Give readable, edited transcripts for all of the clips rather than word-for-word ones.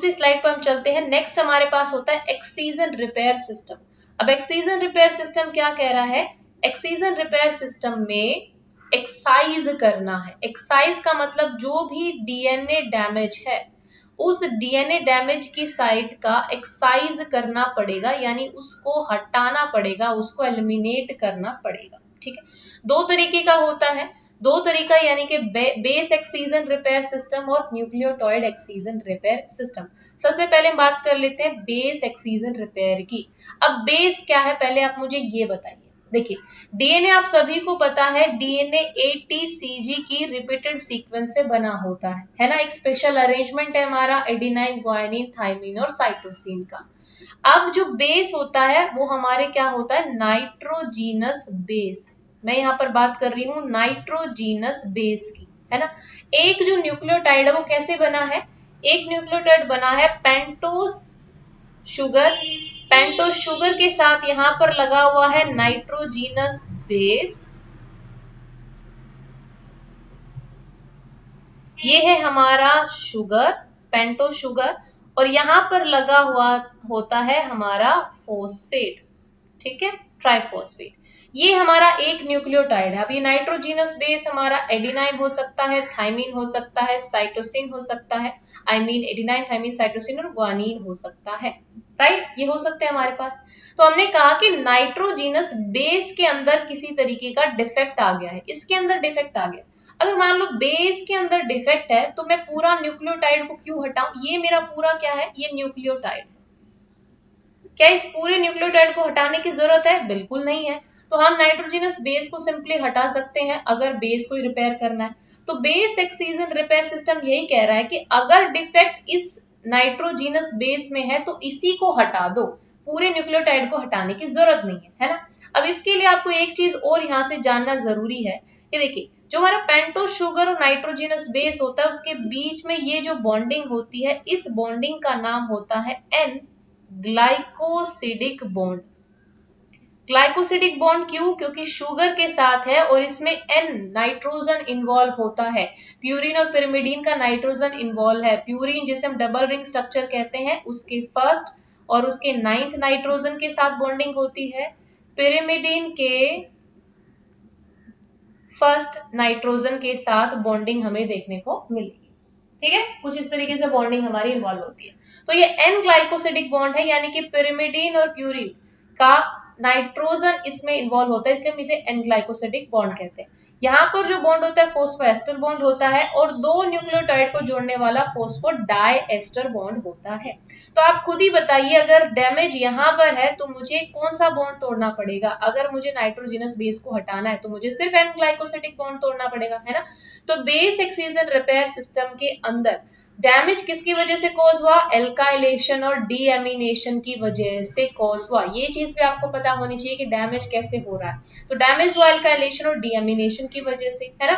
दूसरी स्लाइड पर हम चलते हैं। नेक्स्ट हमारे पास होता है एक्सीजन रिपेयर सिस्टम। अब एक्सीजन रिपेयर सिस्टम क्या कह रहा है? एक्सीजन रिपेयर सिस्टम में एक्साइज करना है। एक्साइज का मतलब जो भी डीएनए डैमेज है उस डीएनए डैमेज की साइट का एक्साइज करना पड़ेगा, यानी उसको हटाना पड़ेगा, उसको एलिमिनेट करना पड़ेगा। ठीक है, दो तरीके का होता है, दो तरीका यानी कि बेस एक्सीजन रिपेयर सिस्टम और न्यूक्लियोटाइड एक्सीजन रिपेयर सिस्टम। सबसे पहले हम बात कर लेते हैं बेस एक्सीजन रिपेयर की। अब बेस क्या है पहले आप मुझे ये बताइए। देखिए, डीएनए आप सभी को पता है, डीएनए एटीसीजी की रिपीटेड सीक्वेंस से बना होता है ना। एक स्पेशल अरेंजमेंट है हमारा एडेनाइन, ग्वानिन, थाइमिन और साइटोसिन का। अब जो बेस होता है वो हमारे क्या होता है? Nitrogenous base. मैं यहाँ पर बात कर रही हूँ नाइट्रोजीनस बेस की, है ना। एक जो न्यूक्लियोटाइड है वो कैसे बना है? एक न्यूक्लियोटाइड बना है पेंटोस शुगर। पेंटोस शुगर के साथ यहाँ पर लगा हुआ है नाइट्रोजीनस बेस। ये है हमारा शुगर, पेंटोस शुगर, और यहाँ पर लगा हुआ होता है हमारा फोस्फेट। ठीक है, ट्राइफॉस्फेट। ये हमारा एक न्यूक्लियोटाइड है। अब ये नाइट्रोजीनस बेस हमारा एडेनाइन हो सकता है, थाइमिन हो सकता है, साइटोसिन हो सकता है, I mean adenine, thymine, cytosine और ग्वानिन हो सकता है। राइट, ये हो सकते हैं हमारे पास। तो हमने कहा कि नाइट्रोजीनस बेस के अंदर किसी तरीके का डिफेक्ट आ गया है, इसके अंदर डिफेक्ट आ गया। अगर मान लो बेस के अंदर डिफेक्ट है तो मैं पूरा न्यूक्लियोटाइड को क्यों हटाऊं? ये मेरा पूरा क्या है? ये न्यूक्लियोटाइड। क्या इस पूरे न्यूक्लियोटाइड को हटाने की जरूरत है? बिल्कुल नहीं है। तो हम नाइट्रोजनस बेस को सिंपली हटा सकते हैं अगर बेस को रिपेयर करना है। तो बेस एक्सीजन रिपेयर सिस्टम यही कह रहा है कि अगर डिफेक्ट इस नाइट्रोजीनस बेस में है तो इसी को हटा दो, पूरे न्यूक्लियोटाइड को हटाने की जरूरत नहीं है ना। अब इसके लिए आपको एक चीज और यहाँ से जानना जरूरी है कि देखिए, जो हमारा पेंटोस शुगर और नाइट्रोजनस बेस होता है उसके बीच में ये जो बॉन्डिंग होती है, इस बॉन्डिंग का नाम होता है an glycosidic bond. Glycosidic bond क्यों? क्योंकि शुगर के साथ है और इसमें एन नाइट्रोजन इन्वॉल्व होता है। प्यूरिन और पिरिमिडीन का नाइट्रोजन इन्वॉल्व है। प्यूरिन जिसे हम डबल रिंग स्ट्रक्चर कहते हैं उसके फर्स्ट और उसके 9th नाइट्रोजन के साथ बॉन्डिंग होती है। पिरिमिडीन के फर्स्ट नाइट्रोजन के साथ बॉन्डिंग हमें देखने को मिलेगी। ठीक है, कुछ इस तरीके से बॉन्डिंग हमारी इन्वॉल्व होती है। तो ये एन ग्लाइकोसिडिक बॉन्ड है, यानी कि पिरिमिडीन और प्यूरिन का नाइट्रोजन इसमें इन्वॉल्व होता है, इसलिए हम इसे एन ग्लाइकोसिडिक बॉन्ड कहते हैं। यहाँ पर जो बॉन्ड होता है फोस्फोएस्टर बॉन्ड होता है और दो न्यूक्लियोटाइड को जोड़ने वाला फोस्फो डाइएस्टर बॉन्ड होता है। तो आप खुद ही बताइए, अगर डैमेज यहाँ पर है तो मुझे कौन सा बॉन्ड तोड़ना पड़ेगा? अगर मुझे नाइट्रोजनस बेस को हटाना है तो मुझे सिर्फ एन ग्लाइकोसिडिक बॉन्ड तोड़ना पड़ेगा, है ना। तो बेस एक्सीजन रिपेयर सिस्टम के अंदर डैमेज किसकी वजह से कॉज हुआ? एल्काइलेशन और डीएमिनेशन की वजह से कॉज हुआ। ये चीज भी आपको पता होनी चाहिए कि डैमेज कैसे हो रहा है। तो डैमेज हुआ एल्काइलेशन और डीएमिनेशन की वजह से, है ना।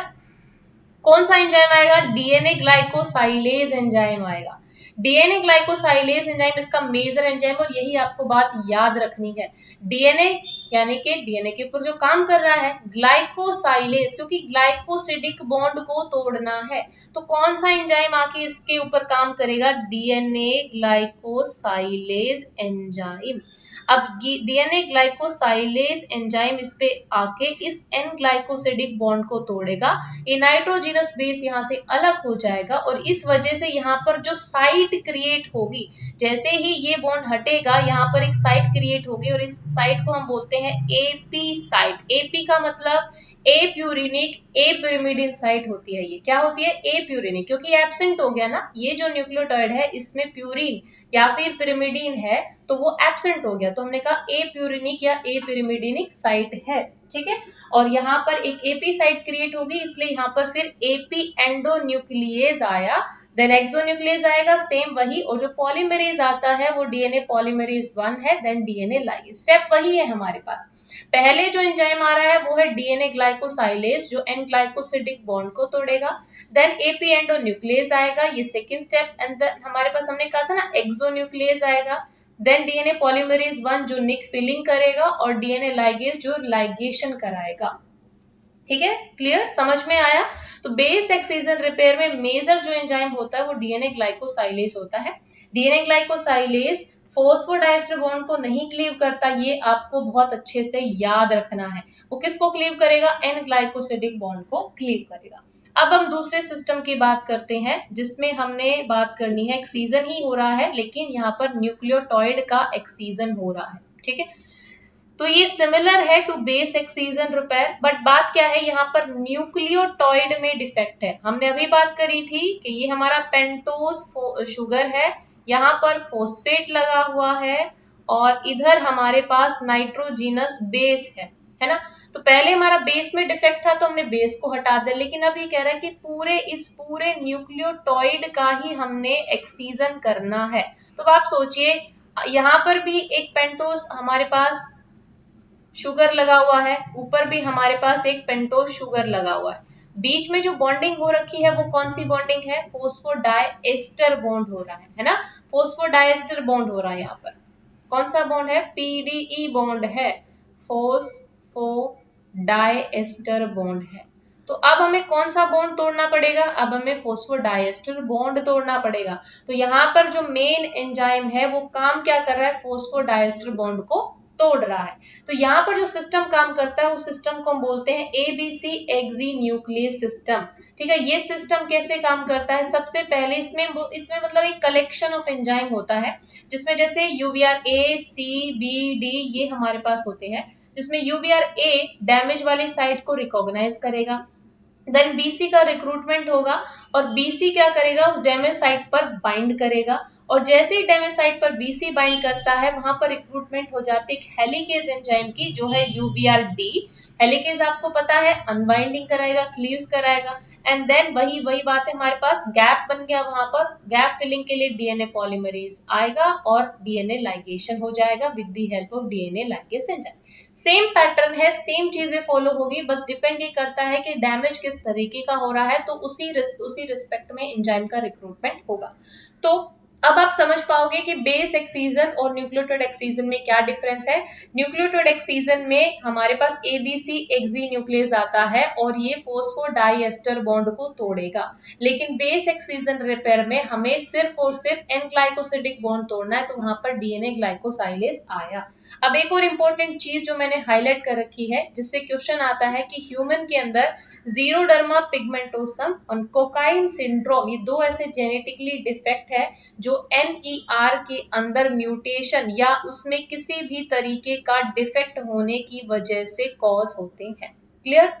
कौन सा एंजाइम आएगा? डीएनए ग्लाइकोसाइलेज एंजाइम आएगा। डीएनए ग्लाइकोसाइलेज एंजाइम इसका मेजर एंजाइम, और यही आपको बात याद रखनी है। डीएनए यानी कि डीएनए के ऊपर जो काम कर रहा है ग्लाइकोसाइलेज, क्योंकि ग्लाइकोसिडिक बॉन्ड को तोड़ना है। तो कौन सा एंजाइम आके इसके ऊपर काम करेगा? DNA glycosylase enzyme. अब डीएनए ग्लाइकोसाइलेज एंजाइम इस पे आके इस एन ग्लाइकोसिडिक बॉन्ड को तोड़ेगा। ये नाइट्रोजनस बेस यहाँ से अलग हो जाएगा और इस वजह से यहाँ पर जो साइट क्रिएट होगी, जैसे ही ये बॉन्ड हटेगा यहाँ पर एक साइट क्रिएट होगी और इस साइट को हम बोलते हैं एपी साइट। एपी का मतलब ए प्यूरिनिक ए पिरिमिडिन साइट होती है। ये क्या होती है? ए प्यूरिनिक, क्योंकि एब्सेंट हो गया ना, ये जो न्यूक्लियोटाइड है इसमें प्यूरिन या फिर पिरिमिडीन है तो वो एब्सेंट हो गया, तो हमने कहा ए प्यूरिनिक या ए पिरिमिडिनिक साइट है। ठीक है, और यहाँ पर एक एपी साइट क्रिएट होगी, इसलिए यहाँ पर फिर एपी एंडोन्यूक्लियेज आया, देन एक्सोन्यूक्लियेज आएगा, सेम वही, और जो पॉलीमरेज आता है वो डीएनए पॉलीमरेज 1 है, देन डीएनए लाइगेज। स्टेप वही है हमारे पास। पहले जो एंजाइम आ रहा है वो है डीएनए ग्लाइकोसाइलेज जो एन ग्लाइकोसिडिक बॉन्ड को तोड़ेगा, देन एपी एंडोन्यूक्लियेज आएगा, ये सेकंड स्टेप, एंड देन हमारे पास हमने कहा था ना एक्सोन्यूक्लियेज आएगा, देन डीएनए पॉलीमरेज 1 जो निक फिलिंग करेगा और डीएनए लाइगेज जो लाइगेशन कराएगा। ठीक है, क्लियर, समझ में आया। तो बेस एक्सीजन रिपेयर में मेजर जो एंजाइम होता है वो डीएनए ग्लाइकोसाइलेज होता है। डीएनए ग्लाइकोसाइलेज फॉस्फोडाइएस्टर बॉन्ड को नहीं क्लीव करता, ये आपको बहुत अच्छे से याद रखना है। वो किसको क्लीव करेगा? एन ग्लाइकोसिडिक बॉन्ड को क्लीव करेगा। अब हम दूसरे सिस्टम की बात करते हैं जिसमें हमने बात करनी है, एक्सीजन ही हो रहा है लेकिन यहाँ पर न्यूक्लियोटाइड का एक्सीजन हो रहा है, ठीक है। तो ये सिमिलर है to base excision repair, but बात क्या है, यहाँ पर न्यूक्लियोटाइड में डिफेक्ट है। हमने अभी बात करी थी कि ये हमारा पेंटोज शुगर है, यहाँ पर फोस्फेट लगा हुआ है और इधर हमारे पास नाइट्रोजीनस बेस है ना। तो पहले हमारा बेस में डिफेक्ट था तो हमने बेस को हटा दिया, लेकिन अब ये कह रहा है कि इस पूरे न्यूक्लियोटाइड का ही हमने एक्सीजन करना है। तो आप सोचिए यहाँ पर भी एक पेंटोज हमारे पास शुगर लगा हुआ है, ऊपर भी हमारे पास एक पेंटोज शुगर लगा हुआ है, बीच में जो बॉन्डिंग हो रखी है वो कौन सी बॉन्डिंग है? फोस्फोडाइएस्टर बॉन्ड हो रहा है ना। फोस्फोडाइएस्टर बॉन्ड हो रहा है, यहाँ पर कौन सा बॉन्ड है? पीडीई बॉन्ड है, फोस्फोडाइएस्टर बॉन्ड है। तो अब हमें कौन सा बॉन्ड तोड़ना पड़ेगा? अब हमें फोस्फोडाइएस्टर बॉन्ड तोड़ना पड़ेगा। तो यहाँ पर जो मेन एंजाइम है वो काम क्या कर रहा है? फोस्फोडाइएस्टर बॉन्ड को तोड़ रहा है। तो यहाँ पर जो सिस्टम काम करता है उस सिस्टम को हम बोलते हैं एबीसी एक्सी न्यूक्लियस सिस्टम, ठीक है। ये सिस्टम कैसे काम करता है? सबसे पहले इसमें मतलब एक कलेक्शन ऑफ एंजाइम होता है, जिसमें जैसे यूवीआर ए सी बी डी ये हमारे पास होते हैं, जिसमें यूवीआर ए डैमेज वाली साइट को रिकॉग्नाइज करेगा, देन बीसी का रिक्रूटमेंट होगा और बीसी क्या करेगा? उस डैमेज साइट पर बाइंड करेगा, और जैसे ही डैमेज साइट पर बीसी बाइंड करता है वहां पर रिक्रूटमेंट हो जाती है हेलिकेज एंजाइम की, जो है यूवीआर डी। हेलिकेज आपको पता है अनबाइंडिंग कराएगा, क्लीव्स कराएगा, एंड देन वही बात है, हमारे पास गैप बन गया, वहां पर गैप फिलिंग के लिए डीएनए पॉलीमरेज आएगा और डीएनए लाइगेशन हो जाएगा with the help of DNA ligase enzyme. Same pattern है, सेम चीजें फॉलो होगी, बस डिपेंड ये करता है कि डैमेज किस तरीके का हो रहा है, तो उसी रिस्पेक्ट में एंजाइम का रिक्रूटमेंट होगा। तो अब आप समझ पाओगे कि बेस एक्सीजन और न्यूक्लियोटाइड एक्सीजन में क्या डिफरेंस है। न्यूक्लियोटाइड एक्सीजन में हमारे पास एबीसी एक्सी न्यूक्लियस आता है और ये फोस्फोडाइएस्टर बॉन्ड को तोड़ेगा, लेकिन बेस एक्सीजन रिपेयर में हमें सिर्फ और सिर्फ एन ग्लाइकोसिडिक बॉन्ड तोड़ना है, तो वहां पर डीएनए ग्लाइकोसाइलेज आया। अब एक और इम्पोर्टेंट चीज जो मैंने हाईलाइट कर रखी है, जिससे क्वेश्चन आता है कि ह्यूमन के अंदर जीरोडर्मा पिगमेंटोसम और कोकाइन सिंड्रोम, ये दो ऐसे जेनेटिकली डिफेक्ट है जो NER के अंदर म्यूटेशन या उसमें किसी भी तरीके का डिफेक्ट होने की वजह से कॉज होते हैं। क्लियर?